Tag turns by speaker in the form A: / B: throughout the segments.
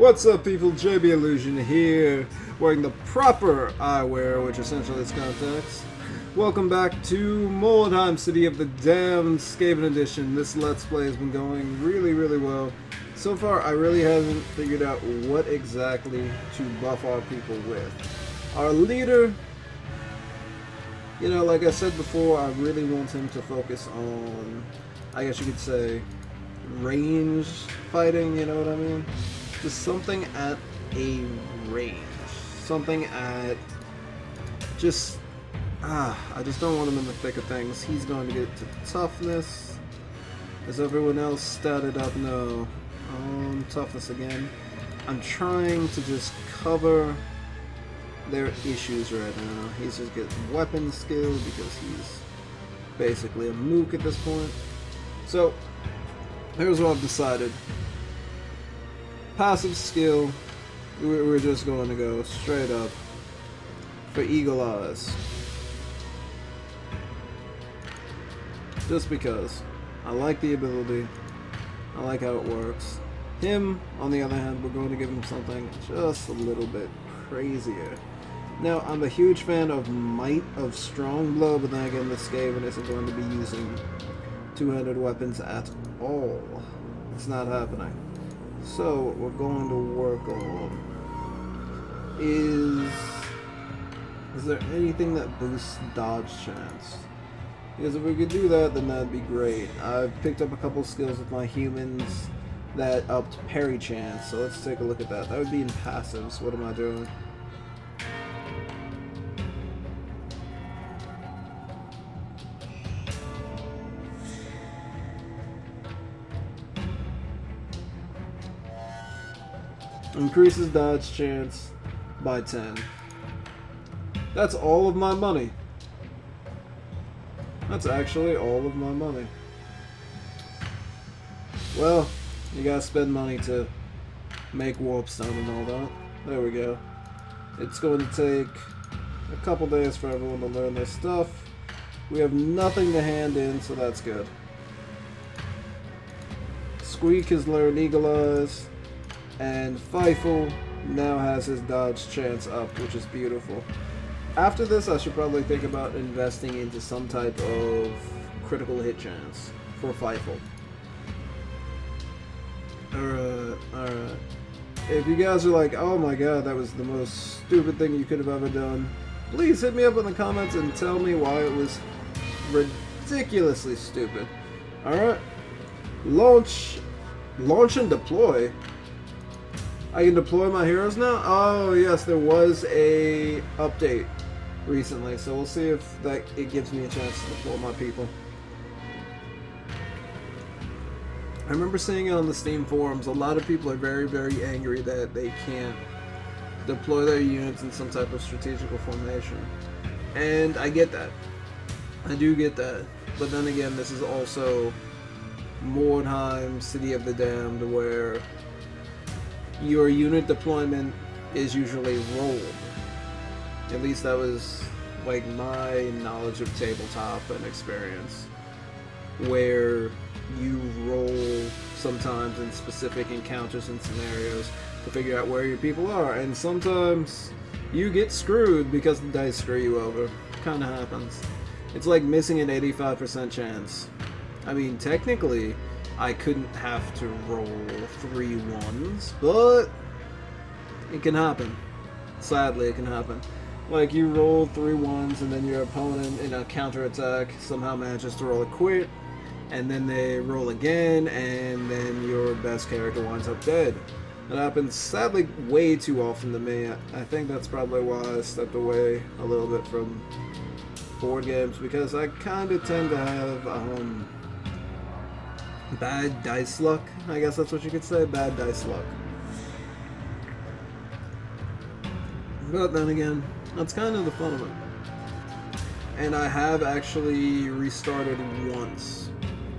A: What's up, people? JB Illusion here, wearing the proper eyewear, which essentially is contacts. Welcome back to Mordheim, City of the Damned, Skaven Edition. This Let's Play has been going really well. So far, I really haven't figured out what exactly to buff our people with. Our leader, you know, like I said before, I really want him to focus on, I guess you could say, range fighting, you know what I mean? Just something at a range. Something at just, I just don't want him in the thick of things. He's going to get to toughness. Is everyone else statted up? No. Toughness again. I'm trying to just cover their issues right now. He's just getting weapon skill because he's basically a mook at this point. So, here's what I've decided. Passive skill, we're just going to go straight up for Eagle Eyes. Just because. I like the ability. I like how it works. Him, on the other hand, we're going to give him something just a little bit crazier. Now, I'm a huge fan of Might of Strong Blow, but then again, the Skaven isn't going to be using two-handed weapons at all. It's not happening. So, what we're going to work on is there anything that boosts dodge chance? Because if we could do that, then that'd be great. I've picked up a couple skills with my humans that upped parry chance, so let's take a look at that. That would be in passives. What am I doing? Increases dodge chance by 10. That's all of my money. That's actually all of my money. Well, you gotta spend money to make warpstone and all that. There we go. It's going to take a couple days for everyone to learn this stuff. We have nothing to hand in, so that's good. Squeak has learned Eagle Eyes. And Feifel now has his dodge chance up, which is beautiful. After this, I should probably think about investing into some type of critical hit chance for Feifel. Alright. If you guys are like, oh my god, that was the most stupid thing you could have ever done, please hit me up in the comments and tell me why it was ridiculously stupid. Alright. Launch and deploy. I can deploy my heroes now? Oh yes, there was a update recently, so we'll see if it gives me a chance to deploy my people. I remember seeing it on the Steam forums. A lot of people are very angry that they can't deploy their units in some type of strategical formation. And I get that. I do get that. But then again, this is also Mordheim, City of the Damned, where your unit deployment is usually rolled. At least that was like my knowledge of tabletop and experience, where you roll sometimes in specific encounters and scenarios to figure out where your people are, and sometimes you get screwed because the dice screw you over. Kinda happens. It's like missing an 85% chance. I mean, technically I couldn't have to roll 3 ones, but it can happen. Sadly, it can happen. Like, you roll 3 ones, and then your opponent in a counterattack somehow manages to roll a crit, and then they roll again, and then your best character winds up dead. That happens, sadly, way too often to me. I think that's probably why I stepped away a little bit from board games, because I kind of tend to have bad dice luck, I guess that's what you could say, bad dice luck. But then again, that's kind of the fun of it. And I have actually restarted once.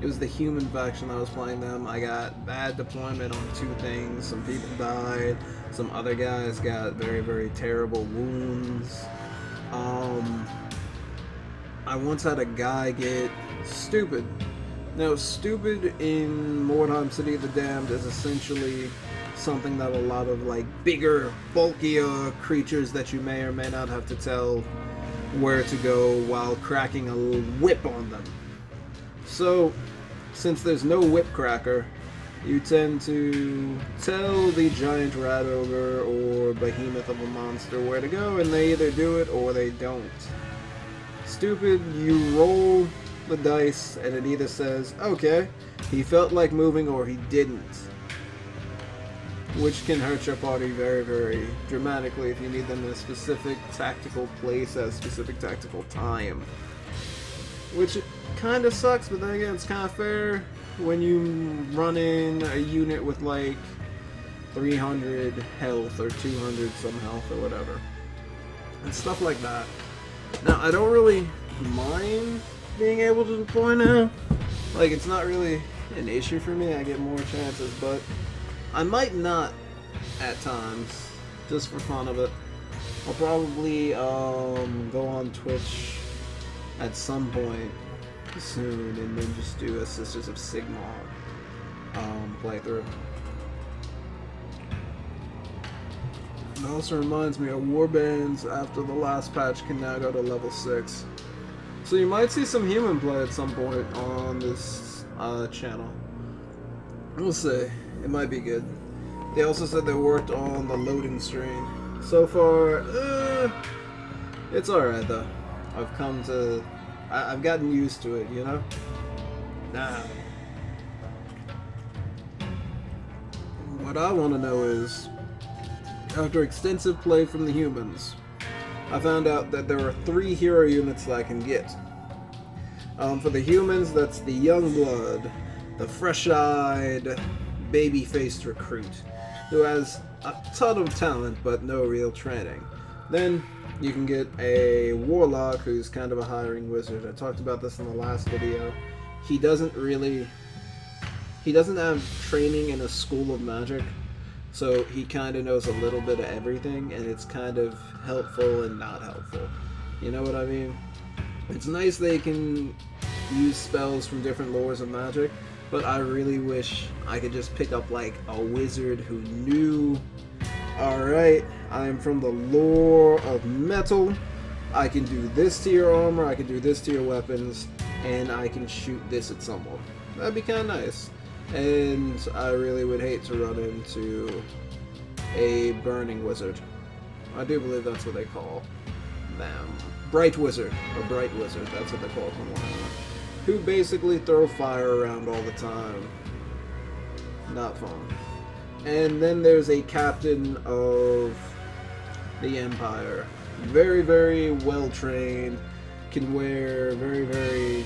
A: It was the human faction that was playing them. I got bad deployment on 2 things. Some people died. Some other guys got very terrible wounds. I once had a guy get stupid. Now, stupid in Mordheim City of the Damned is essentially something that a lot of like bigger, bulkier creatures that you may or may not have to tell where to go while cracking a little whip on them. So, since there's no whip cracker, you tend to tell the giant rat ogre or behemoth of a monster where to go, and they either do it or they don't. Stupid, you roll the dice and it either says, okay, he felt like moving or he didn't. Which can hurt your party very, very dramatically if you need them in a specific tactical place at a specific tactical time. Which kind of sucks, but then again, it's kind of fair when you run in a unit with like 300 health or 200 some health or whatever. And stuff like that. Now, I don't really mind being able to deploy now. Like, it's not really an issue for me. I get more chances, but I might not at times, just for fun of it. I'll probably go on Twitch at some point soon and then just do a Sisters of Sigmar playthrough. It also reminds me of warbands after the last patch can now go to level 6. So you might see some human play at some point on this channel. We'll see. It might be good. They also said they worked on the loading screen. So far, it's alright though. I've gotten used to it, you know? Now, what I want to know is, after extensive play from the humans, I found out that there are 3 hero units that I can get. For the humans, that's the young blood, the fresh-eyed, baby-faced recruit, who has a ton of talent but no real training. Then you can get a warlock who's kind of a hiring wizard. I talked about this in the last video. He doesn't have training in a school of magic, so he kind of knows a little bit of everything, and it's kind of helpful and not helpful. You know what I mean? It's nice they can use spells from different lores of magic, but I really wish I could just pick up like a wizard who knew, alright, I am from the lore of metal, I can do this to your armor, I can do this to your weapons, and I can shoot this at someone. That'd be kind of nice. And I really would hate to run into a burning wizard. I do believe that's what they call them. Bright wizard, or bright wizard, that's what they call them. Who basically throw fire around all the time. Not fun. And then there's a captain of the Empire. Very, very well trained, can wear very, very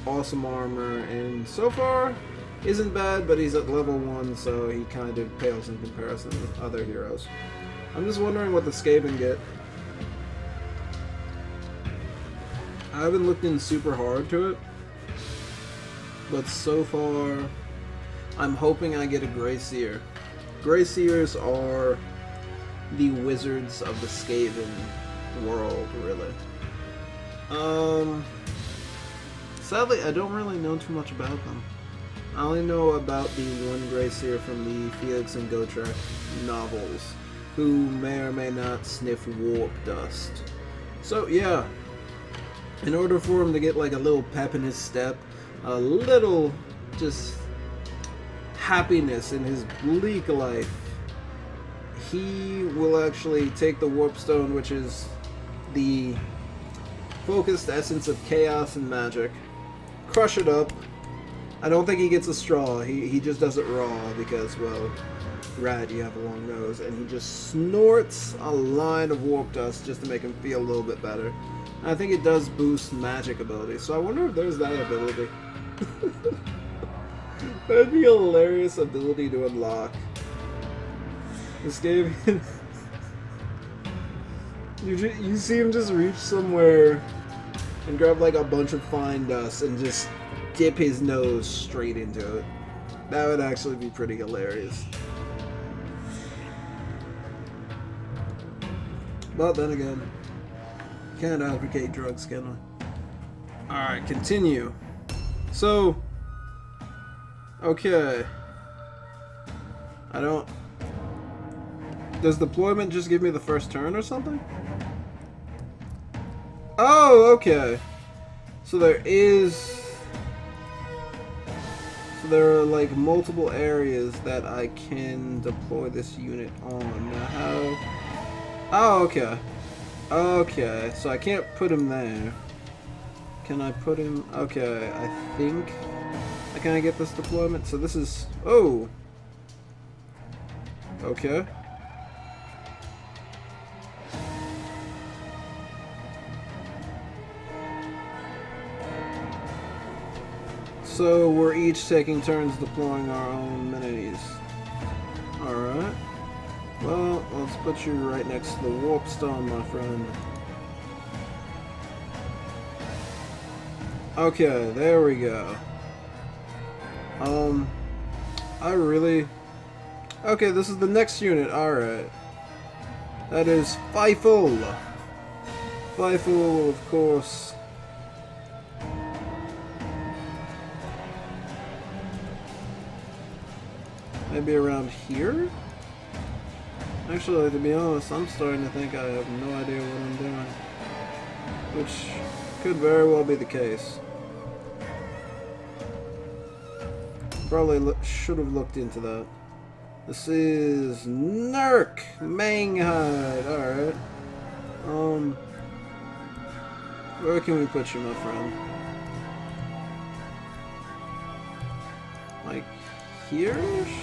A: awesome armor, and so far isn't bad, but he's at level 1, so he kind of pales in comparison with other heroes. I'm just wondering what the Skaven get. I haven't looked in super hard to it, but so far I'm hoping I get a Grey Seer. Grey Seers are the wizards of the Skaven world, really. Sadly, I don't really know too much about them. I only know about the one Grey Seer from the Felix and Gotrek novels, who may or may not sniff warp dust. So yeah, in order for him to get like a little pep in his step, a little just happiness in his bleak life, he will actually take the warp stone, which is the focused essence of chaos and magic, crush it up. I don't think he gets a straw, he just does it raw because, well, rat, you have a long nose, and he just snorts a line of warp dust just to make him feel a little bit better. I think it does boost magic ability, so I wonder if there's that ability. That'd be a hilarious ability to unlock. This game, you see him just reach somewhere and grab like a bunch of fine dust and just dip his nose straight into it. That would actually be pretty hilarious. But then again, can't advocate drugs, can I? Alright, continue. So, okay. I don't Does deployment just give me the first turn or something? Oh, okay. So there is... So there are like multiple areas that I can deploy this unit on. Now how... Oh, okay. Okay, so I can't put him there. Can I put him... Okay, I think... Can I get this deployment? So this is... Oh! Okay. So we're each taking turns deploying our own minis. Alright. Well, let's put you right next to the warp stone, my friend. Okay, there we go. I really... Okay, this is the next unit, alright. That is Feifel. Feifel, of course. Maybe around here? Actually, to be honest, I'm starting to think I have no idea what I'm doing. Which could very well be the case. Probably should have looked into that. This is Nurk Manghide. Alright. Where can we put you, my friend? Like here-ish?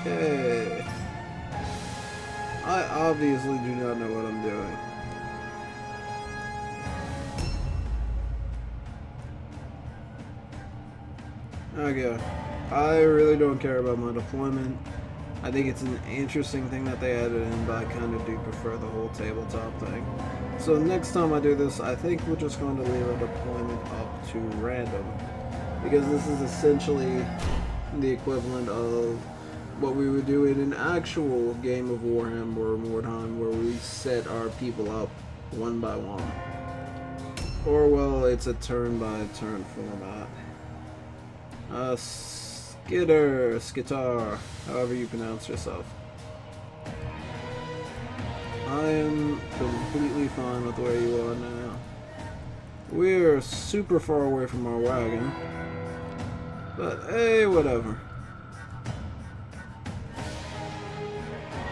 A: Okay. I obviously do not know what I'm doing. Okay. I really don't care about my deployment. I think it's an interesting thing that they added in, but I kind of do prefer the whole tabletop thing. So next time I do this, I think we're just going to leave our deployment up to random. Because this is essentially the equivalent of what we would do in an actual game of Warhammer or Mordheim, where we set our people up one by one. Or, well, it's a turn-by-turn format. Skitar, however you pronounce yourself. I am completely fine with where you are now. We're super far away from our wagon. But, hey, whatever.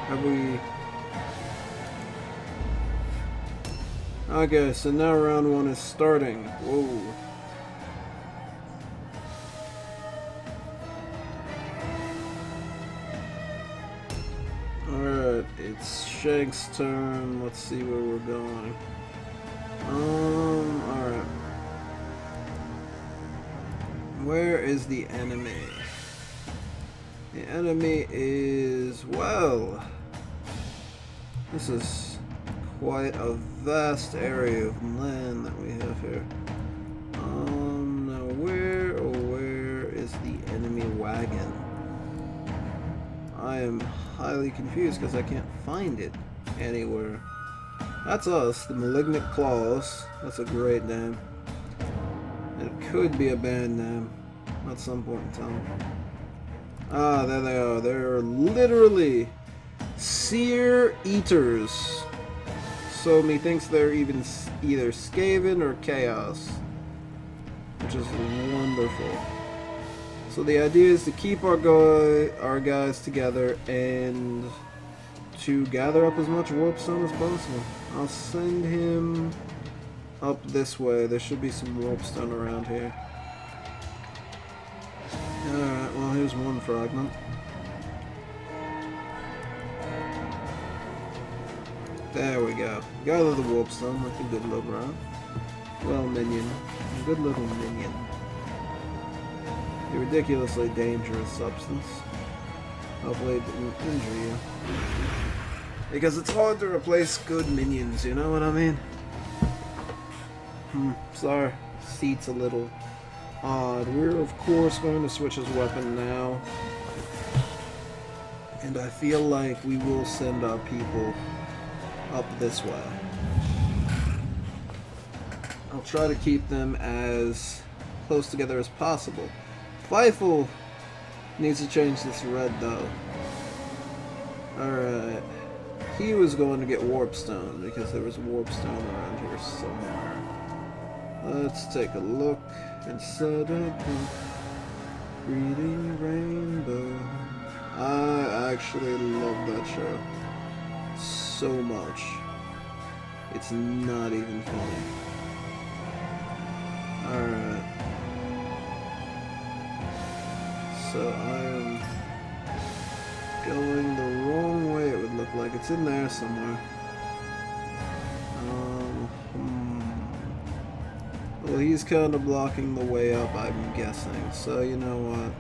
A: Have we... Okay, so now round one is starting. Whoa. Alright, it's Shank's turn. Let's see where we're going. Alright. Where is the enemy? The enemy is, well, this is quite a vast area of land that we have here. Now where is the enemy wagon? I am highly confused because I can't find it anywhere. That's us, the Malignant Claws. That's a great name. It could be a band name at some point in time. Ah, there they are. They're literally Seer Eaters. So methinks they're either Skaven or Chaos, which is wonderful. So the idea is to keep our guys together and to gather up as much warpstone as possible. I'll send him up this way. There should be some warpstone around here. Alright, well here's one fragment. There we go. Gather the warpstone like a good little bro. Well, minion. A good little minion. A ridiculously dangerous substance. Hopefully it didn't injure you. Because it's hard to replace good minions, you know what I mean? Sorry. Seat's a little odd. We're of course going to switch his weapon now. And I feel like we will send our people up this way. I'll try to keep them as close together as possible. Feifel needs to change this red though. Alright. He was going to get Warpstone because there was Warpstone around here somewhere. Let's take a look inside a book. Reading Rainbow. I actually love that show so much. It's not even funny. Alright. So I am going the wrong way, it would look like. It's in there somewhere. Well, he's kind of blocking the way up, I'm guessing. So, you know what?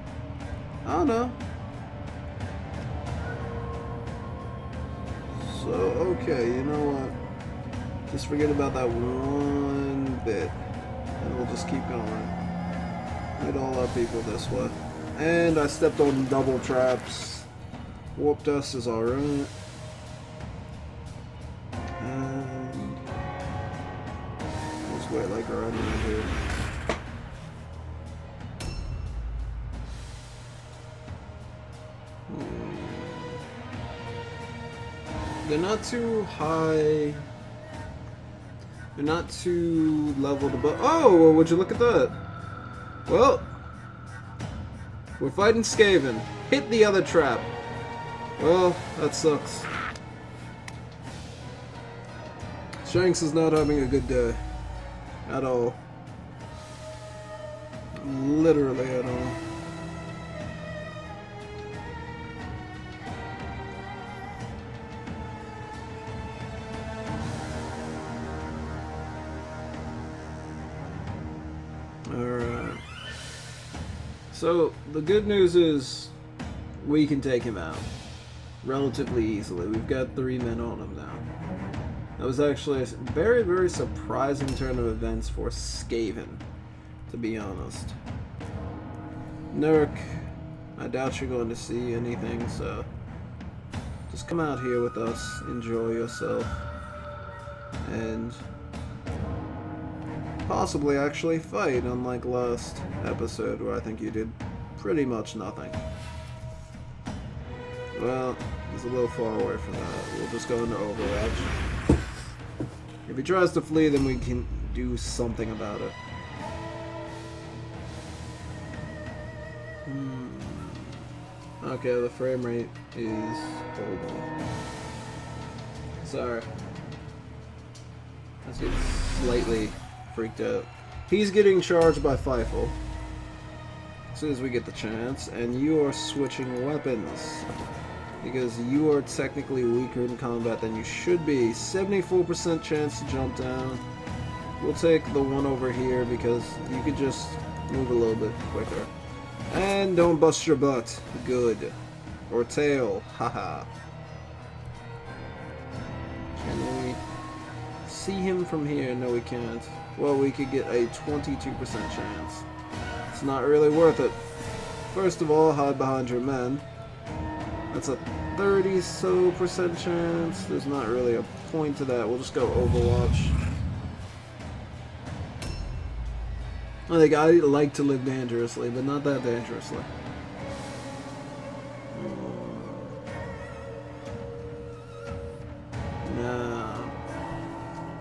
A: I don't know. So, okay, you know what? Just forget about that one bit. And we'll just keep going. Hit all our people this way. And I stepped on double traps. Warp dust is alright. And let's wait like right around here. They're not too high. They're not too leveled above. Oh, well, would you look at that? Well, we're fighting Skaven. Hit the other trap. Well, that sucks. Shanks is not having a good day. At all. Literally at all. Alright. So, the good news is we can take him out relatively easily. We've got 3 men on him now. That was actually a very, very surprising turn of events for Skaven, to be honest. Nurk, I doubt you're going to see anything, so just come out here with us, enjoy yourself, and possibly actually fight, unlike last episode where I think you did pretty much nothing. Well, he's a little far away from that. We'll just go into Overwatch. If he tries to flee, then we can do something about it. Okay, the frame rate is... Hold on. Sorry. Let's get slightly freaked out. He's getting charged by Feifel as soon as we get the chance, and you are switching weapons because you are technically weaker in combat than you should be. 74% chance to jump down. We'll take the one over here because you could just move a little bit quicker. And don't bust your butt. Good. Or tail. Haha. Can we see him from here? No, we can't. Well, we could get a 22% chance. It's not really worth it. First of all, hide behind your men. That's a 30% chance. There's not really a point to that. We'll just go Overwatch. I think I like to live dangerously, but not that dangerously. Nah.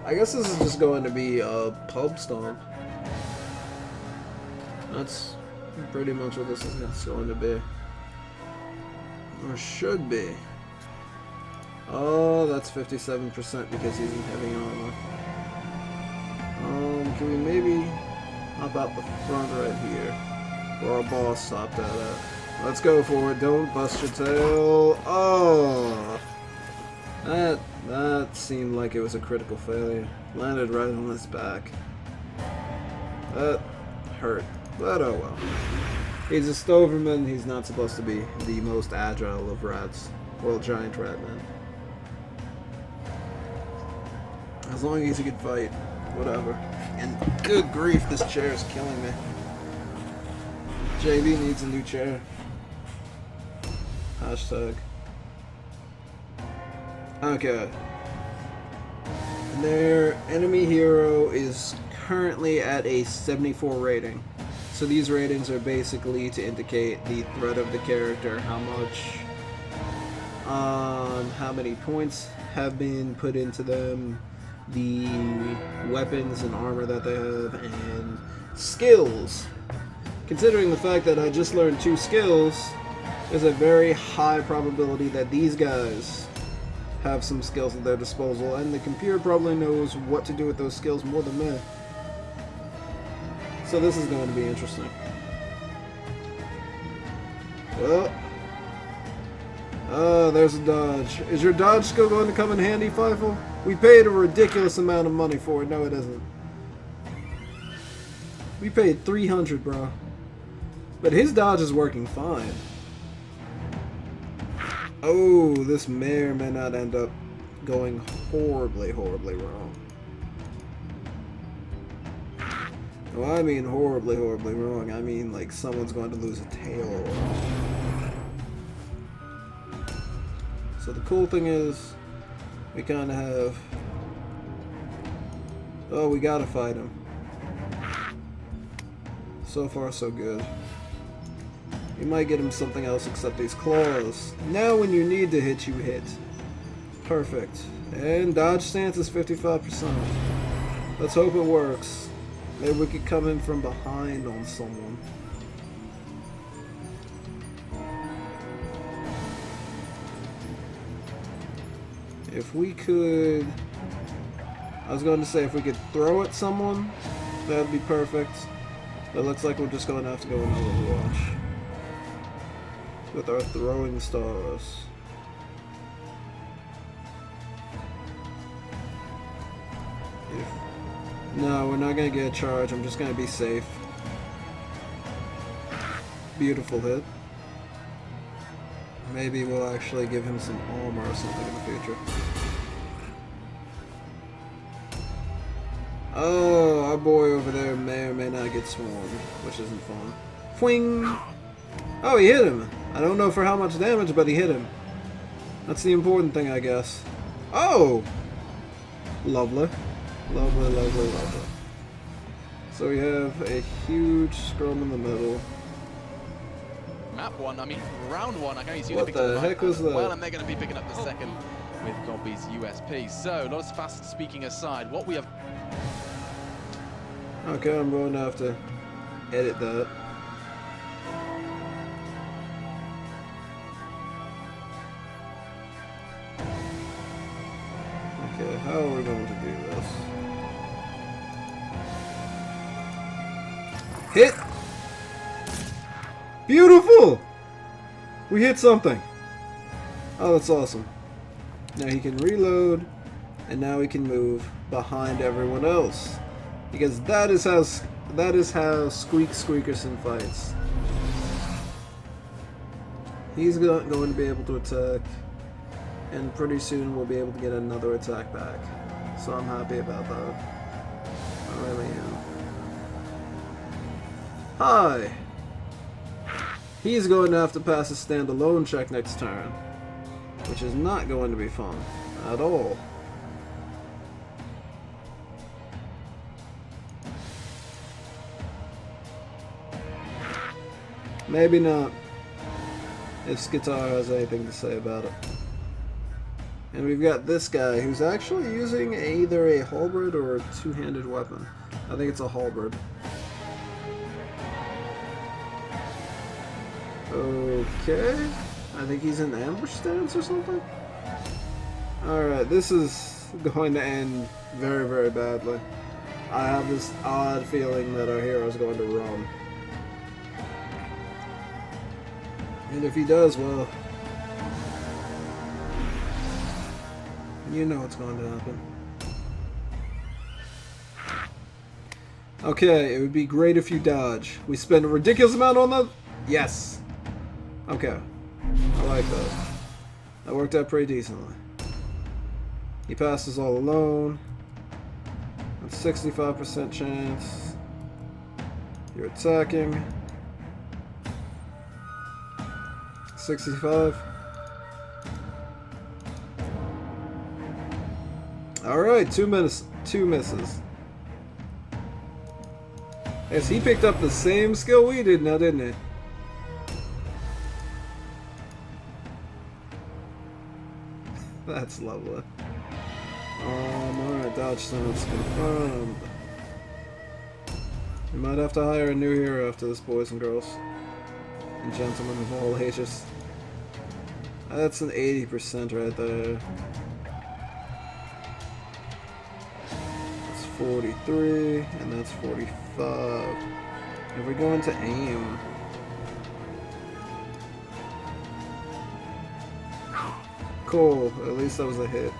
A: I guess this is just going to be a pub stomp. That's pretty much what this is going to be. Or should be. Oh, that's 57% because he's in heavy armor. Can we maybe hop out the front right here? Where our boss stopped at. Let's go for it. Don't bust your tail. Oh! That seemed like it was a critical failure. Landed right on his back. That hurt. But oh well. He's a Stoverman. He's not supposed to be the most agile of rats. Well, giant rat man. As long as he can fight. Whatever. And good grief, this chair is killing me. JB needs a new chair. Hashtag. Okay. Their enemy hero is currently at a 74 rating. So So these ratings are basically to indicate the threat of the character, how many points have been put into them, the weapons and armor that they have, and skills. Considering the fact that I just learned 2 skills, there's a very high probability that these guys have some skills at their disposal, and the computer probably knows what to do with those skills more than me. So this is going to be interesting. Well, there's a dodge. Is your dodge skill going to come in handy, Feifel? We paid a ridiculous amount of money for it. No, it isn't. We paid 300, bro. But his dodge is working fine. Oh, this may or may not end up going horribly, horribly wrong. Well, I mean horribly, horribly wrong. I mean like someone's going to lose a tail. So the cool thing is, we kind of have... Oh, we gotta fight him. So far, so good. You might get him something else except these claws. Now when you need to hit, you hit. Perfect. And dodge stance is 55%. Let's hope it works. Maybe we could come in from behind on someone. If we could... I was going to say if we could throw at someone, that would be perfect. But it looks like we're just going to have to go into Overwatch with our throwing stars. No, we're not going to get a charge. I'm just going to be safe. Beautiful hit. Maybe we'll actually give him some armor or something in the future. Oh, our boy over there may or may not get swarmed, which isn't fun. Fwing! Oh, he hit him! I don't know for how much damage, but he hit him. That's the important thing, I guess. Oh! Lovely. Lovely, lovely, lovely. So we have a huge scrum in the middle.
B: Map 1, I mean round 1, I can only see
A: what the heck was that?
B: Well, and they're going to be picking up the second with Gobby's USP. So, not as fast speaking aside, what we have...
A: Okay, I'm going to have to edit that. Okay, how are we going to do this? Hit! Beautiful! We hit something. Oh, that's awesome. Now he can reload, and now he can move behind everyone else. Because that is how Squeek Squeekerson fights. He's going to be able to attack, and pretty soon we'll be able to get another attack back. So I'm happy about that. I really am. Hi! He's going to have to pass a standalone check next turn, which is not going to be fun at all. Maybe not, if Skitar has anything to say about it. And we've got this guy who's actually using either a halberd or a two-handed weapon. I think it's a halberd. Okay, I think he's in ambush stance or something. Alright, this is going to end very, very badly. I have this odd feeling that our hero is going to run. And if he does, well, you know what's going to happen. Okay, it would be great if you dodge. We spend a ridiculous amount on that. Yes. Okay. I like that. That worked out pretty decently. He passes all alone. That's 65% chance. You're attacking. 65. Alright, two misses. Yes, he picked up the same skill we did now, didn't he? That's lovely. Alright, dodge stance confirmed. We might have to hire a new hero after this, boys and girls. And gentlemen of all ages. That's an 80% right there. That's 43, and that's 45. If we go into aim... Cool, at least that was a hit.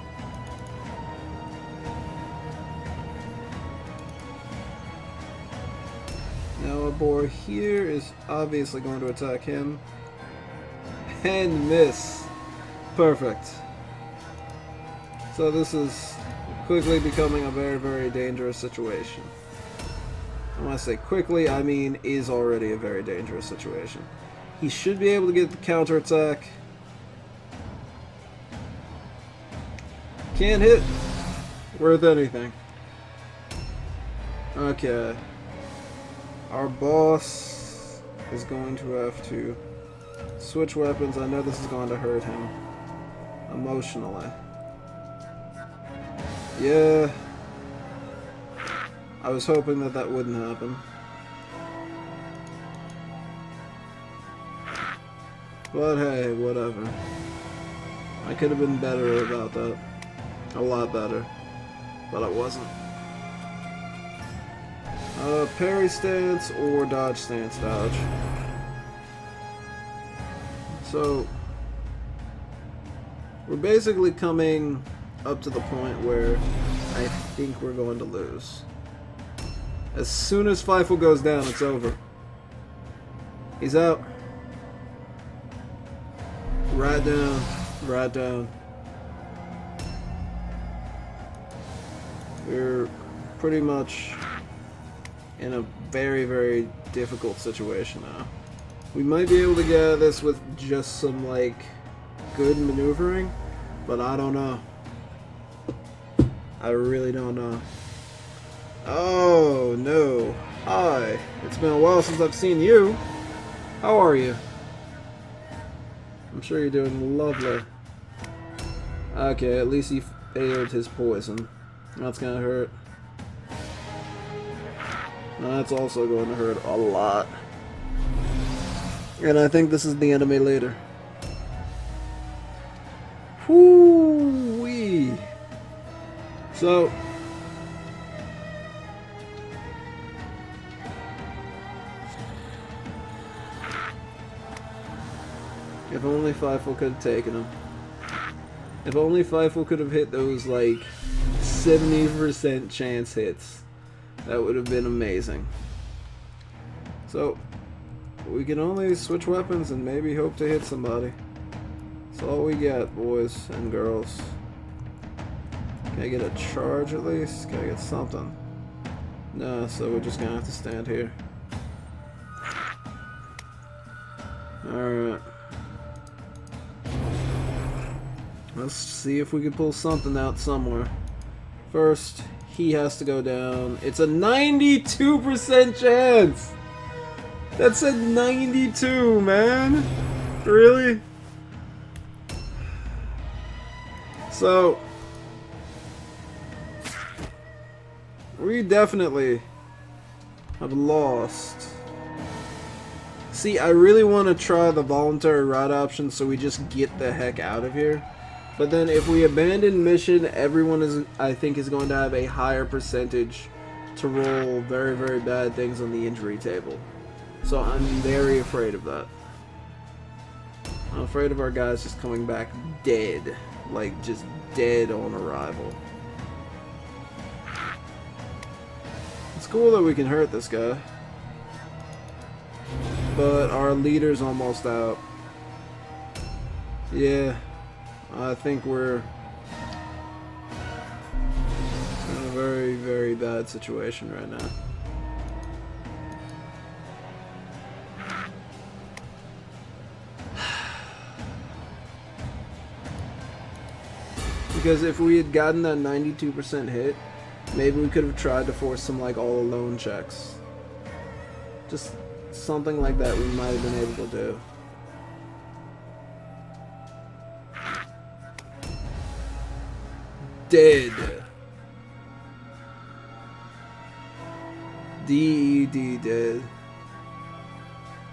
A: Now our boar here is obviously going to attack him. And miss. Perfect. So this is quickly becoming a very, very dangerous situation. And when I say quickly, I mean is already a very dangerous situation. He should be able to get the counterattack. Can't hit worth anything. Okay. Our boss is going to have to switch weapons. I know this is going to hurt him emotionally. Yeah. I was hoping that that wouldn't happen. But hey, whatever. I could have been better about that. A lot better. But I wasn't. Parry stance or dodge stance dodge. So, we're basically coming up to the point where I think we're going to lose. As soon as Feifel goes down, it's over. He's out. Right down. Right down. We're pretty much in a very, very difficult situation now. We might be able to get out of this with just some, like, good maneuvering, but I don't know. I really don't know. Oh, no. Hi. It's been a while since I've seen you. How are you? I'm sure you're doing lovely. Okay, at least he failed his poison. That's gonna hurt. That's also going to hurt a lot. And I think this is the enemy leader. Whoo-wee. So... if only Feifel could have taken him. If only Feifel could have hit those, like, 70% chance hits. That would have been amazing. So, we can only switch weapons and maybe hope to hit somebody. That's all we got, boys and girls. Can I get a charge at least? Can I get something? No, so we're just gonna have to stand here. Alright. Let's see if we can pull something out somewhere. First, he has to go down. It's a 92% chance! That's a 92, man! Really? So, we definitely have lost. See, I really want to try the voluntary ride option so we just get the heck out of here. But then if we abandon mission, everyone is, I think, is going to have a higher percentage to roll very, very bad things on the injury table. So I'm very afraid of that. I'm afraid of our guys just coming back dead. Like, just dead on arrival. It's cool that we can hurt this guy. But our leader's almost out. Yeah. I think we're in a very, very bad situation right now. Because if we had gotten that 92% hit, maybe we could have tried to force some, like, all alone checks. Just something like that we might have been able to do. Dead. DED dead.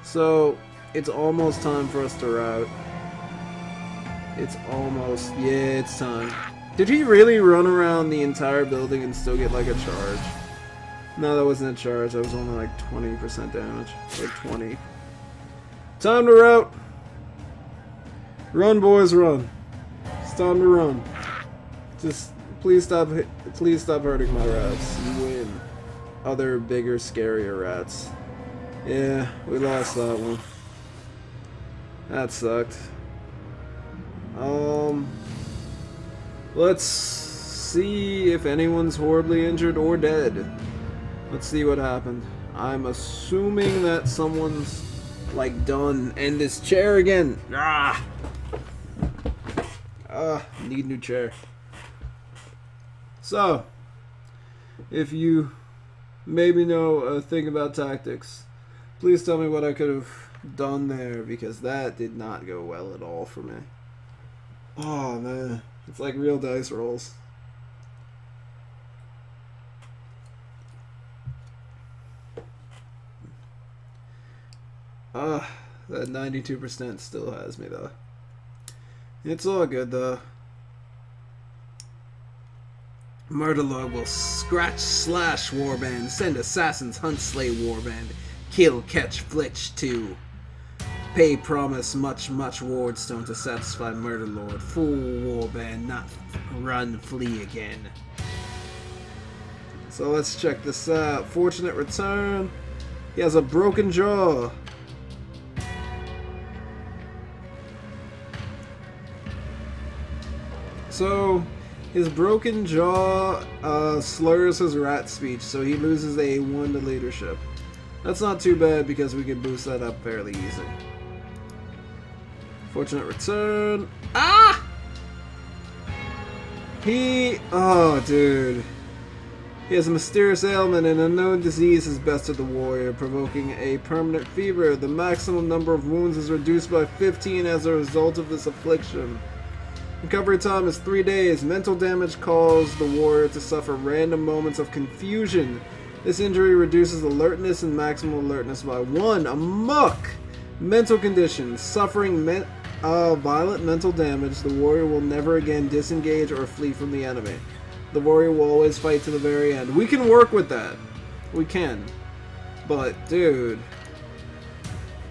A: So, it's almost time for us to route. It's almost... yeah, it's time. Did he really run around the entire building and still get like a charge? No, that wasn't a charge. That was only like 20% damage. Like 20. Time to route! Run, boys, run. It's time to run. Just please stop hurting my rats. You win. Other bigger, scarier rats. Yeah, we lost that one. That sucked. Let's see if anyone's horribly injured or dead. Let's see what happened. I'm assuming that someone's like done. And this chair again. Need new chair. So, if you maybe know a thing about tactics, please tell me what I could have done there, because that did not go well at all for me. Oh man, it's like real dice rolls. That 92% still has me though. It's all good though. Murderlord will scratch slash warband, send assassins hunt slay warband, kill catch flitch 2. Pay promise much wardstone to satisfy Murderlord. Full warband, not run flee again. So let's check this out. Fortunate return. He has a broken jaw. So his broken jaw slurs his rat speech, so he loses a 1 to leadership. That's not too bad because we can boost that up fairly easy. Fortunate return. Ah! Oh, dude. He has a mysterious ailment and unknown disease has bested the warrior, provoking a permanent fever. The maximum number of wounds is reduced by 15 as a result of this affliction. Recovery time is 3 days. Mental damage caused the warrior to suffer random moments of confusion. This injury reduces alertness and maximum alertness by 1. Amok! Mental condition. Suffering violent mental damage, the warrior will never again disengage or flee from the enemy. The warrior will always fight to the very end. We can work with that. We can. But, dude,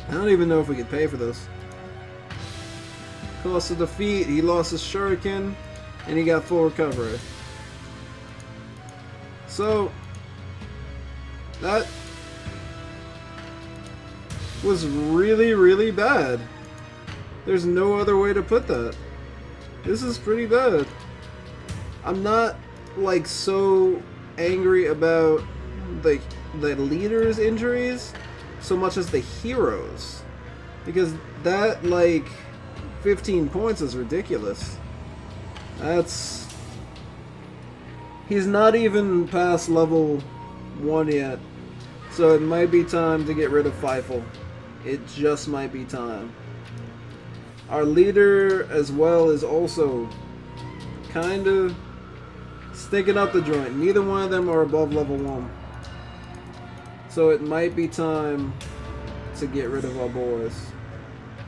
A: I don't even know if we could pay for this. Cost of defeat, he lost his shuriken, and he got full recovery. So, that was really, really bad. There's no other way to put that. This is pretty bad. I'm not like so angry about the leaders' injuries so much as the heroes, because that like 15 points is ridiculous. He's not even past level 1 yet, so it might be time to get rid of Feifel. It just might be time. Our leader as well is also kind of sticking up the joint. Neither one of them are above level 1. So it might be time to get rid of our boys.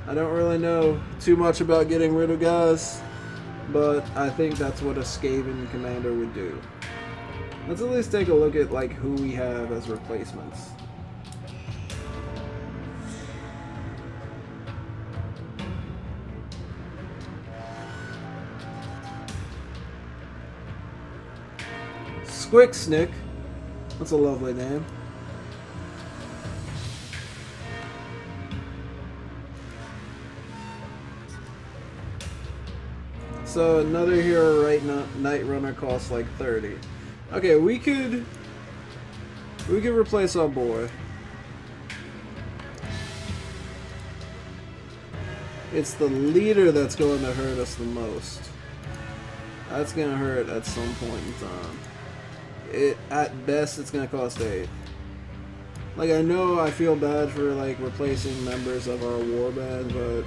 A: I don't really know too much about getting rid of guys, but I think that's what a Skaven commander would do. Let's at least take a look at like who we have as replacements. Squeek Snick. That's a lovely name. So another hero right now, Night Runner costs like 30. Okay, we could replace our boy. It's the leader that's going to hurt us the most. That's going to hurt at some point in time. At best, it's going to cost 8. Like, I know I feel bad for, like, replacing members of our warband, but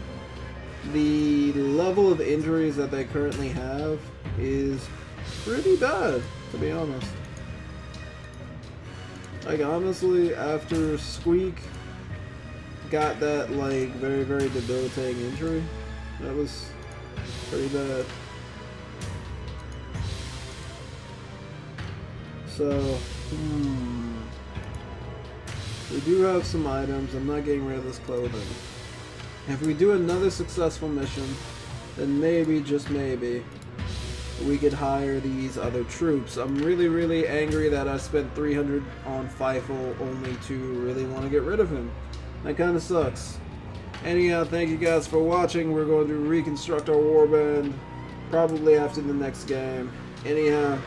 A: the level of injuries that they currently have is pretty bad, to be honest. Like, honestly, after Squeek got that, like, very, very debilitating injury, that was pretty bad. So, we do have some items. I'm not getting rid of this clothing. If we do another successful mission, then maybe, just maybe, we could hire these other troops. I'm really, really angry that I spent 300 on Feifel only to really want to get rid of him. That kind of sucks. Anyhow, thank you guys for watching. We're going to reconstruct our warband probably after the next game. Anyhow,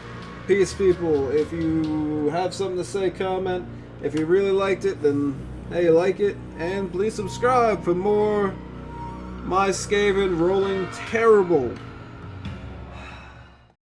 A: peace, people. If you have something to say, comment. If you really liked it, then hey, like it, and please subscribe for more my Skaven rolling terrible.